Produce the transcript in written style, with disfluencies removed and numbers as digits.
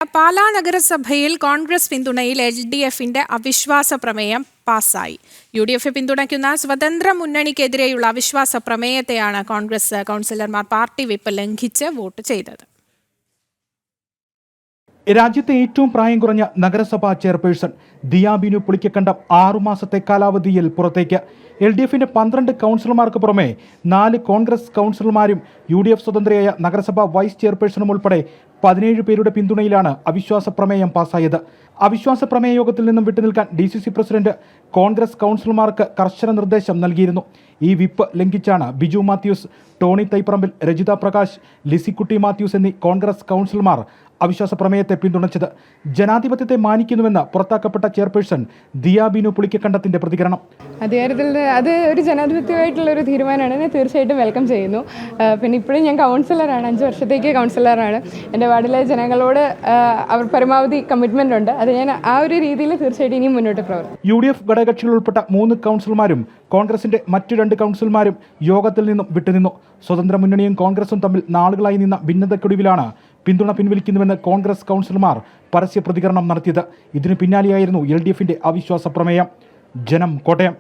പാലാ നഗരസഭയിൽ കോൺഗ്രസ് പിന്തുണയിൽ LDFന്റെ അവിശ്വാസ പ്രമേയം പാസായി. UDF പിന്തുണയ്ക്കുന്ന സ്വതന്ത്ര മുന്നണിക്കെതിരെയുള്ള അവിശ്വാസ പ്രമേയത്തെയാണ് കോൺഗ്രസ് കൗൺസിലർമാർ പാർട്ടി വിപ്പ് ലംഘിച്ച് വോട്ട് ചെയ്തത്. രാജ്യത്തെ ഏറ്റവും പ്രായം കുറഞ്ഞ നഗരസഭാ ചെയർപേഴ്സൺ ദിയ ബിനു പുളിക്കക്കണ്ടം 6 മാസത്തെ കാലാവധിയിൽ പുറത്തേക്ക്. LDFന്റെ 12 കൗൺസിലർമാർക്ക് പുറമെ 4 കോൺഗ്രസ് കൗൺസിലർമാരും UDF സ്വതന്ത്രയായ നഗരസഭാ വൈസ് ചെയർപേഴ്സണും ഉൾപ്പെടെ 17 പേരുടെ പിന്തുണയിലാണ് അവിശ്വാസ പ്രമേയം പാസായത്. അവിശ്വാസ പ്രമേയ യോഗത്തിൽ നിന്നും വിട്ടുനിൽക്കാൻ DCC പ്രസിഡന്റ് കോൺഗ്രസ് കൗൺസിലർമാർക്ക് കർശന നിർദ്ദേശം നൽകിയിരുന്നു. ഈ വിപ്പ് ലംഘിച്ചാണ് ബിജു മാത്യൂസ്, ടോണി തൈപ്പറമ്പിൽ, രജിത പ്രകാശ്, ലിസിക്കുട്ടി മാത്യൂസ് എന്നീ കോൺഗ്രസ് കൗൺസിലർമാർ അവിശ്വാസ പ്രമേയത്തെ പിന്തുണച്ചത്. ജനാധിപത്യത്തെ മാനിക്കുന്നുവെന്ന് പുറത്താക്കപ്പെട്ട ചെയർപേഴ്സൺ ദിയ ബിനു പുളിക്കക്കണ്ടത്തിന്റെ പ്രതികരണം. അത് ഒരു ജനാധിപത്യമായിട്ടുള്ള ഒരു തീരുമാനമാണ്, തീർച്ചയായിട്ടും വെൽക്കം ചെയ്യുന്നു. പിന്നെ ഇപ്പോഴും ഞാൻ കൗൺസിലറാണ്, 5 വർഷത്തേക്ക് കൗൺസിലറാണ്. എൻ്റെ വാർഡിലെ ജനങ്ങളോട് അവർ പരമാവധി കമ്മിറ്റ്മെൻ്റ് ഉണ്ട്. അത് ഞാൻ ആ ഒരു രീതിയിൽ തീർച്ചയായിട്ടും ഇനിയും മുന്നോട്ട് പ്രവർത്തിക്കും. UDF ഘടകകക്ഷികൾ ഉൾപ്പെട്ട 3 കൗൺസിലർമാരും കോൺഗ്രസിന്റെ മറ്റു 2 കൗൺസിലർമാരും യോഗത്തിൽ നിന്നും വിട്ടുനിന്നു. സ്വതന്ത്ര മുന്നണിയും കോൺഗ്രസും തമ്മിൽ നാളുകളായി നിന്ന ഭിന്നതയ്ക്കൊടുവിലാണ് പിന്തുണ പിൻവലിക്കുന്നുവെന്ന് കോൺഗ്രസ് കൗൺസിലർമാർ പരസ്യ പ്രതികരണം നടത്തിയത്. ഇതിനു പിന്നാലെയായിരുന്നു LDFന്റെ അവിശ്വാസ പ്രമേയം. ജനം, കോട്ടയം.